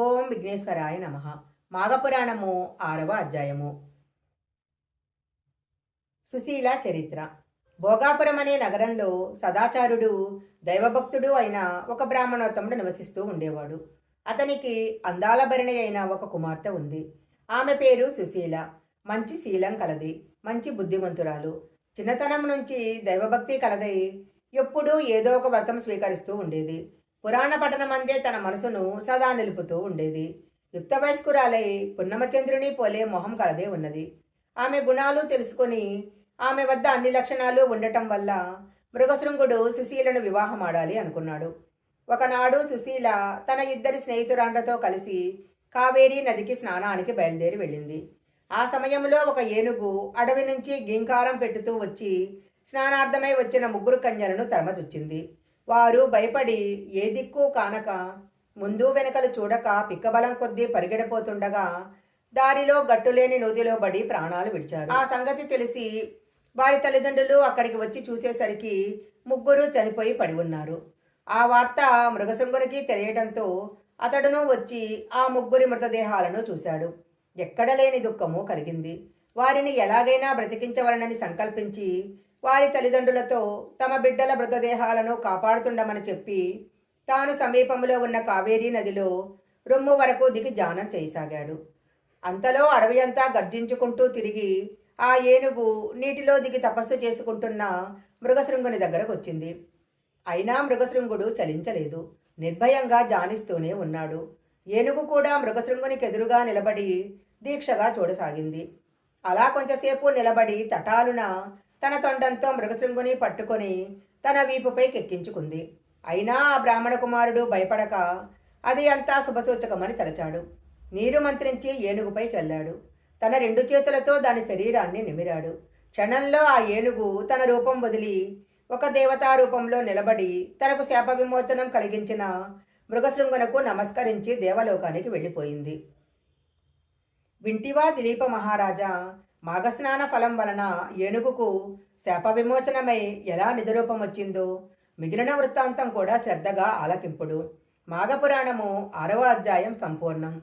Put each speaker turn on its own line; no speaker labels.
ఓం విఘ్నేశ్వరాయ నమః. మాఘపురాణము 6వ అధ్యాయము. సుశీల చరిత్ర. భోగాపురం అనే నగరంలో సదాచారుడు, దైవభక్తుడు అయిన ఒక బ్రాహ్మణోత్తముడు నివసిస్తూ ఉండేవాడు. అతనికి అందాల భరిణి అయిన ఒక కుమార్తె ఉంది. ఆమె పేరు సుశీల. మంచి శీలం కలది, మంచి బుద్ధిమంతురాలు. చిన్నతనం నుంచి దైవభక్తి కలదై ఎప్పుడూ ఏదో ఒక వ్రతం స్వీకరిస్తూ ఉండేది. పురాణ పఠనమందే తన మనసును సదా నిలుపుతూ ఉండేది. యుక్త వయస్కురాలై పున్నమచంద్రుని పోలే మొహం కలదే ఉన్నది. ఆమె గుణాలు తెలుసుకొని ఆమె వద్ద అన్ని లక్షణాలు ఉండటం వల్ల మృగశృంగుడు సుశీలను వివాహమాడాలి అనుకున్నాడు. ఒకనాడు సుశీల తన ఇద్దరి స్నేహితురాండ్రతో కలిసి కావేరీ నదికి స్నానానికి బయలుదేరి వెళ్ళింది. ఆ సమయంలో ఒక ఏనుగు అడవి నుంచి గింకారం పెట్టుతూ వచ్చి స్నానార్థమై వచ్చిన ముగ్గురు కన్యలను తరమచుచ్చింది. వారు భయపడి ఏ దిక్కు కానక ముందు వెనకలు చూడక పిక్కబలం కొద్దీ పరిగెడిపోతుండగా దారిలో గట్టులేని నూతిలో పడి ప్రాణాలు విడిచారు. ఆ సంగతి తెలిసి వారి తల్లిదండ్రులు అక్కడికి వచ్చి చూసేసరికి ముగ్గురు చనిపోయి పడి ఉన్నారు. ఆ వార్త మృగశృంగునికి తెలియడంతో అతడును వచ్చి ఆ ముగ్గురి మృతదేహాలను చూశాడు. ఎక్కడ లేని దుఃఖము కలిగింది. వారిని ఎలాగైనా బ్రతికించవలనని సంకల్పించి వారి తల్లిదండ్రులతో తమ బిడ్డల మృతదేహాలను కాపాడుతుండమని చెప్పి తాను సమీపంలో ఉన్న కావేరీ నదిలో రొమ్ము వరకు దిగి ధ్యానం చేయసాగాడు. అంతలో అడవి అంతా గర్జించుకుంటూ తిరిగి ఆ ఏనుగు నీటిలో దిగి తపస్సు చేసుకుంటున్న మృగశృంగుని దగ్గరకు వచ్చింది. అయినా మృగశృంగుడు చలించలేదు. నిర్భయంగా ధ్యానిస్తూనే ఉన్నాడు. ఏనుగు కూడా మృగశృంగునికి ఎదురుగా నిలబడి దీక్షగా చూడసాగింది. అలా కొంచెంసేపు నిలబడి తటాలున తన తొండంతో మృగశృంగుని పట్టుకొని తన వీపుపై కెక్కించుకుంది. అయినా ఆ బ్రాహ్మణ కుమారుడు భయపడక అది అంతా శుభసూచకమని తలచాడు. నీరు మంత్రించి ఏనుగుపై చల్లాడు. తన రెండు చేతులతో దాని శరీరాన్ని నిమిరాడు. క్షణంలో ఆ ఏనుగు తన రూపం వదిలి ఒక దేవతా రూపంలో నిలబడి తనకు శాప విమోచనం కలిగించిన మృగశృంగునకు నమస్కరించి దేవలోకానికి వెళ్ళిపోయింది. వింటివా దిలీప మహారాజా, మాఘస్నాన ఫలం వలన ఏనుగుకు శాప విమోచనమై ఎలా నిజరూపం వచ్చిందో మిగిలిన వృత్తాంతం కూడా శ్రద్ధగా ఆలకింపుడు. మాఘపురాణము 6వ అధ్యాయం సంపూర్ణం.